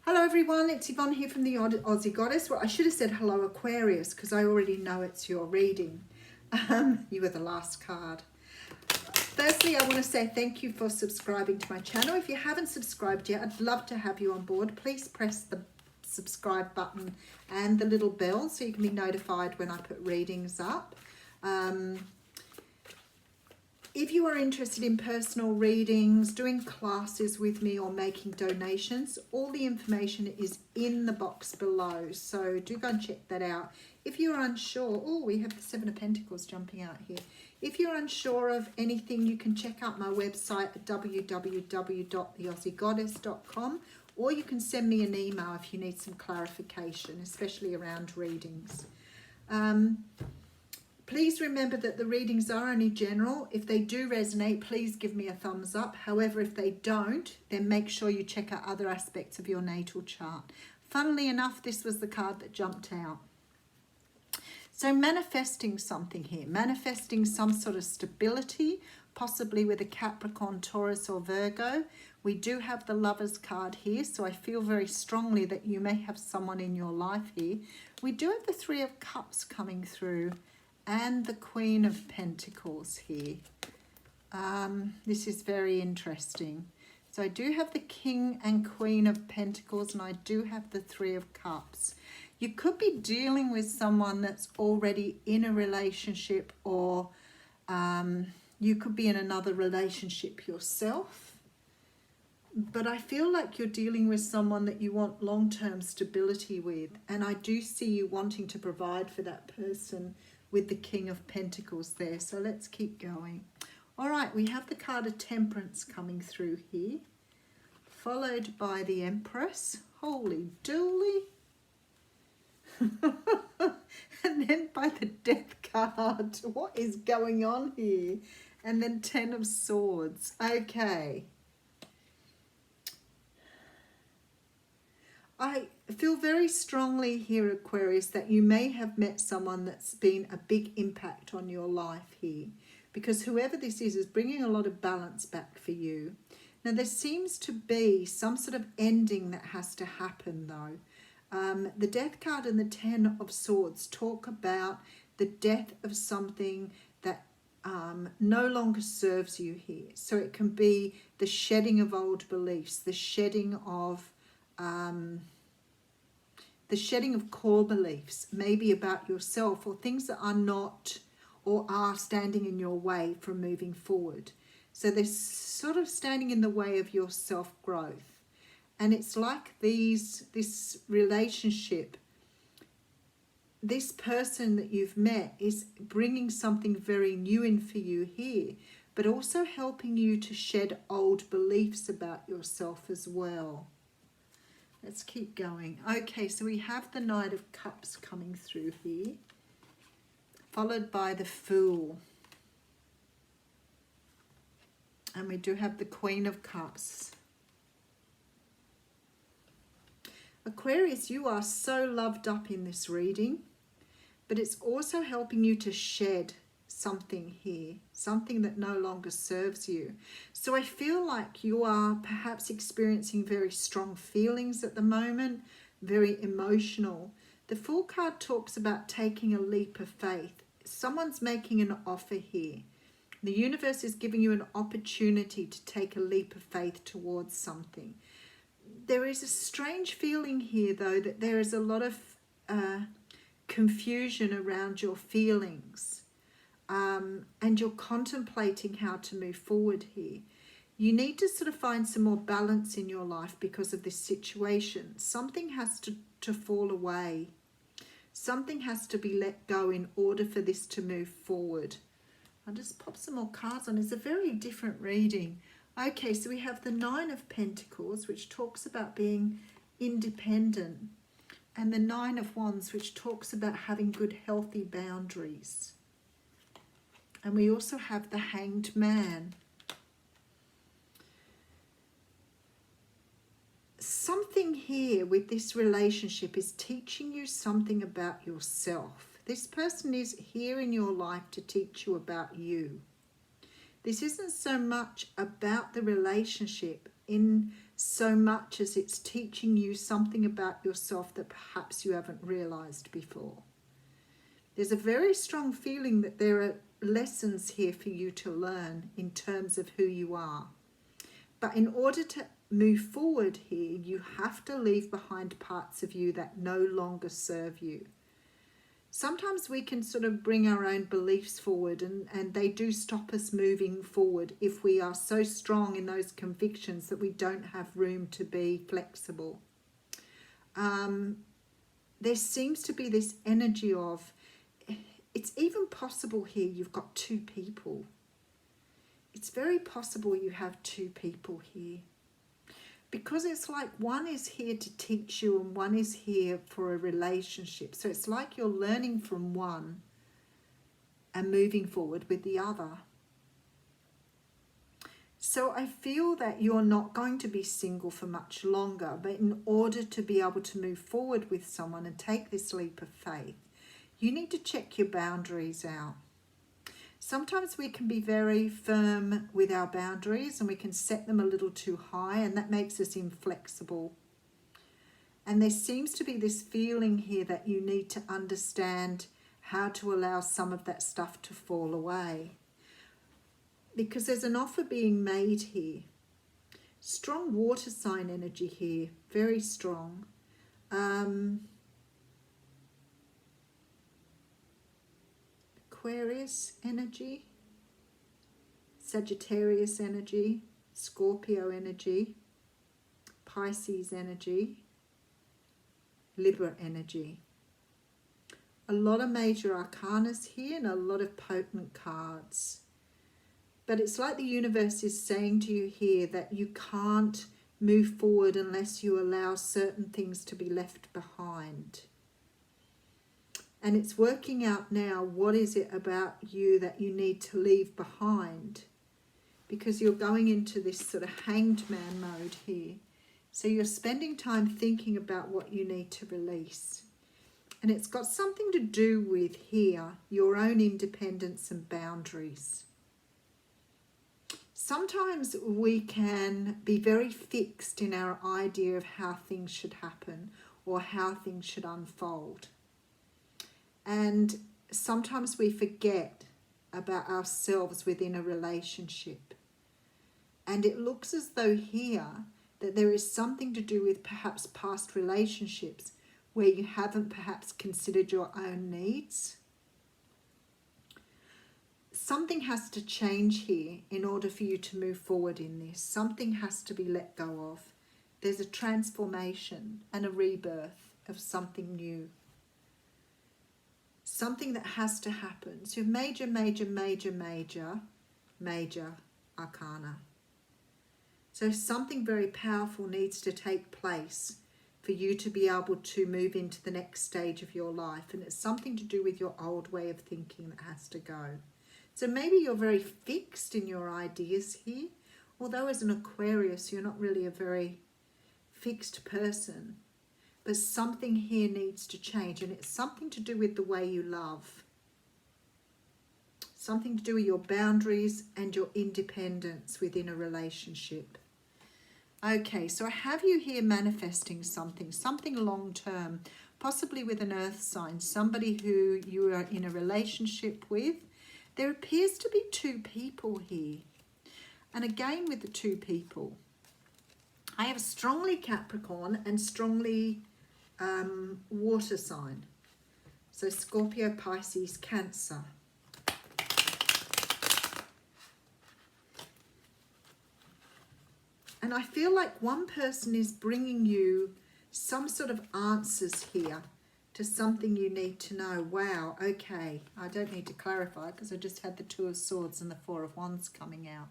Hello everyone, it's Yvonne here from the Aussie Goddess. Well, I should have said hello Aquarius because I already know it's your reading. You were the last card. Firstly, I want to say thank you for subscribing to my channel. If you haven't subscribed yet, I'd love to have you on board. Please press the subscribe button and the little bell so you can be notified when I put readings up. If you are interested in personal readings, doing classes with me or making donations, all the information is in the box below. So do go and check that out. If you're unsure, oh, we have the Seven of Pentacles jumping out here. If you're unsure of anything, you can check out my website at www.theaussiegoddess.com, or you can send me an email if you need some clarification, especially around readings. Please remember that the readings are only general. If they do resonate, please give me a thumbs up. However, if they don't, then make sure you check out other aspects of your natal chart. Funnily enough, this was the card that jumped out. So manifesting something here, manifesting some sort of stability, possibly with a Capricorn, Taurus or Virgo. We do have the Lovers card here, so I feel very strongly that you may have someone in your life here. We do have the Three of Cups coming through, and the Queen of Pentacles here. This is very interesting. So I do have the King and Queen of Pentacles, and I do have the Three of Cups. You could be dealing with someone that's already in a relationship, or you could be in another relationship yourself. But I feel like you're dealing with someone that you want long-term stability with, and I do see you wanting to provide for that person with the King of Pentacles there. So let's keep going. All right, we have the card of Temperance coming through here, followed by the Empress. Holy dooly. And then by the Death card. What is going on here? And then Ten of Swords. Okay. I feel very strongly here, Aquarius, that you may have met someone that's been a big impact on your life here, because whoever this is bringing a lot of balance back for you. Now, there seems to be some sort of ending that has to happen, though. The Death card and the Ten of Swords talk about the death of something that no longer serves you here. So it can be the shedding of old beliefs, the shedding of core beliefs, maybe about yourself, or things that are not or are standing in your way from moving forward. So they're sort of standing in the way of your self-growth. And it's like this relationship, this person that you've met is bringing something very new in for you here, but also helping you to shed old beliefs about yourself as well. Let's keep going. Okay, so we have the Knight of Cups coming through here, followed by the Fool. And we do have the Queen of Cups. Aquarius, you are so loved up in this reading, but it's also helping you to shed something here, something that no longer serves you. So I feel like you are perhaps experiencing very strong feelings at the moment, very emotional. The Fool card talks about taking a leap of faith. Someone's making an offer here. The universe is giving you an opportunity to take a leap of faith towards something. There is a strange feeling here, though, that there is a lot of confusion around your feelings. And you're contemplating how to move forward here. You need to sort of find some more balance in your life because of this situation. Something has to fall away. Something has to be let go in order for this to move forward. I'll just pop some more cards on. It's a very different reading. Okay, so we have the Nine of Pentacles, which talks about being independent, and the Nine of Wands, which talks about having good, healthy boundaries. And we also have the Hanged Man. Something here with this relationship is teaching you something about yourself. This person is here in your life to teach you about you. This isn't so much about the relationship in so much as it's teaching you something about yourself that perhaps you haven't realized before. There's a very strong feeling that there are lessons here for you to learn in terms of who you are. But in order to move forward here, you have to leave behind parts of you that no longer serve you. Sometimes we can sort of bring our own beliefs forward, and they do stop us moving forward if we are so strong in those convictions that we don't have room to be flexible. There seems to be this energy of, it's even possible here you've got two people. It's very possible you have two people here. Because it's like one is here to teach you and one is here for a relationship. So it's like you're learning from one and moving forward with the other. So I feel that you're not going to be single for much longer, but in order to be able to move forward with someone and take this leap of faith, you need to check your boundaries out. Sometimes we can be very firm with our boundaries and we can set them a little too high, and that makes us inflexible. And there seems to be this feeling here that you need to understand how to allow some of that stuff to fall away. Because there's an offer being made here. Strong water sign energy here, very strong. Aquarius energy, Sagittarius energy, Scorpio energy, Pisces energy, Libra energy. A lot of major arcanas here and a lot of potent cards. But it's like the universe is saying to you here that you can't move forward unless you allow certain things to be left behind. And it's working out now, what is it about you that you need to leave behind? Because you're going into this sort of hanged man mode here. So you're spending time thinking about what you need to release. And it's got something to do with here, your own independence and boundaries. Sometimes we can be very fixed in our idea of how things should happen or how things should unfold. And sometimes we forget about ourselves within a relationship. And it looks as though here that there is something to do with perhaps past relationships where you haven't perhaps considered your own needs. Something has to change here in order for you to move forward in this. Something has to be let go of. There's a transformation and a rebirth of something new. Something that has to happen. So major, major, major, major, major arcana. So something very powerful needs to take place for you to be able to move into the next stage of your life. And it's something to do with your old way of thinking that has to go. So maybe you're very fixed in your ideas here. Although as an Aquarius, you're not really a very fixed person. But something here needs to change, and it's something to do with the way you love. Something to do with your boundaries and your independence within a relationship. Okay, so I have you here manifesting something long-term, possibly with an earth sign, somebody who you are in a relationship with. There appears to be two people here. And again with the two people, I have strongly Capricorn and strongly water sign. So Scorpio, Pisces, Cancer. And I feel like one person is bringing you some sort of answers here to something you need to know. Wow, okay, I don't need to clarify because I just had the Two of Swords and the Four of Wands coming out.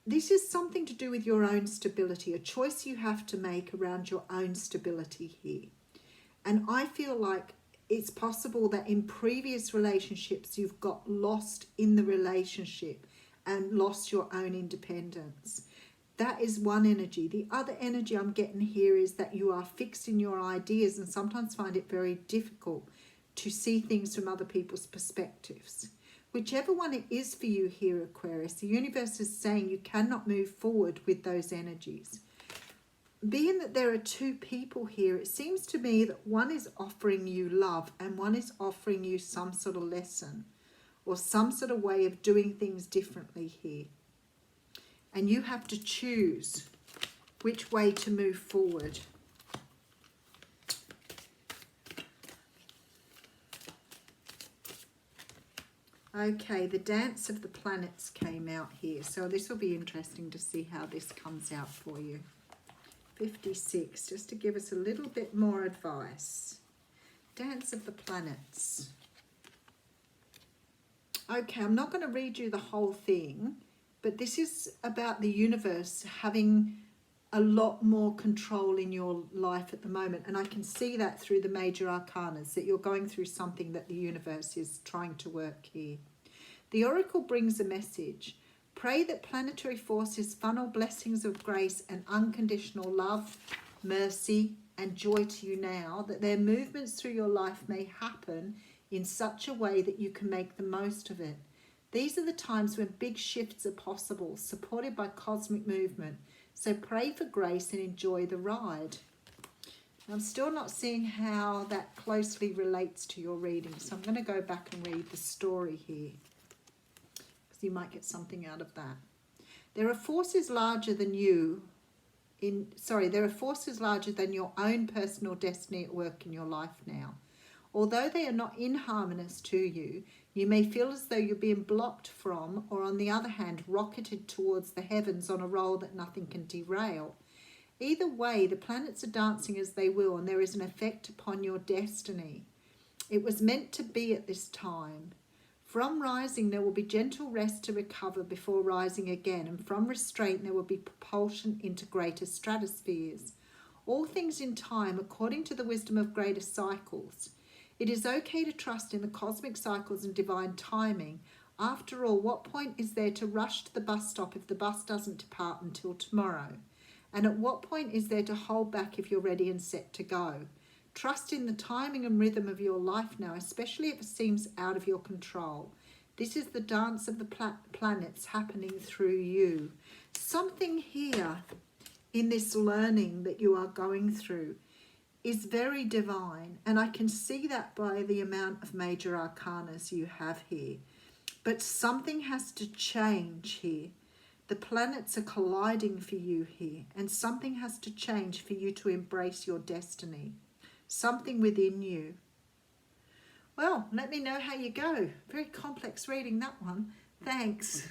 This is something to do with your own stability, a choice you have to make around your own stability here. And I feel like it's possible that in previous relationships you've got lost in the relationship and lost your own independence. That is one energy. The other energy I'm getting here is that you are fixed in your ideas and sometimes find it very difficult to see things from other people's perspectives. Whichever one it is for you here, Aquarius, the universe is saying you cannot move forward with those energies. being that there are two people here, it seems to me that one is offering you love and one is offering you some sort of lesson or some sort of way of doing things differently here. And you have to choose which way to move forward. Okay, the dance of the planets came out here. So this will be interesting to see how this comes out for you. 56, just to give us a little bit more advice. Dance of the planets. Okay, I'm not going to read you the whole thing, but this is about the universe having a lot more control in your life at the moment. And I can see that through the major arcanas, that you're going through something that the universe is trying to work here. The oracle brings a message. Pray that planetary forces funnel blessings of grace and unconditional love, mercy, and joy to you now, that their movements through your life may happen in such a way that you can make the most of it. These are the times when big shifts are possible, supported by cosmic movement. So pray for grace and enjoy the ride. I'm still not seeing how that closely relates to your reading, so I'm going to go back and read the story here, because you might get something out of that. There are forces larger than you. There are forces larger than your own personal destiny at work in your life now. Although they are not inharmonious to you, you may feel as though you're being blocked from, or on the other hand, rocketed towards the heavens on a roll that nothing can derail. Either way, the planets are dancing as they will, and there is an effect upon your destiny. It was meant to be at this time. From rising, there will be gentle rest to recover before rising again, and from restraint, there will be propulsion into greater stratospheres. All things in time, according to the wisdom of greater cycles. It is okay to trust in the cosmic cycles and divine timing. After all, what point is there to rush to the bus stop if the bus doesn't depart until tomorrow? And at what point is there to hold back if you're ready and set to go? Trust in the timing and rhythm of your life now, especially if it seems out of your control. This is the dance of the planets happening through you. Something here in this learning that you are going through is very divine, and I can see that by the amount of major arcanas you have here. But something has to change here. The planets are colliding for you here, and something has to change for you to embrace your destiny. Something within you. Well, let me know how you go. Very complex reading, that one. Thanks.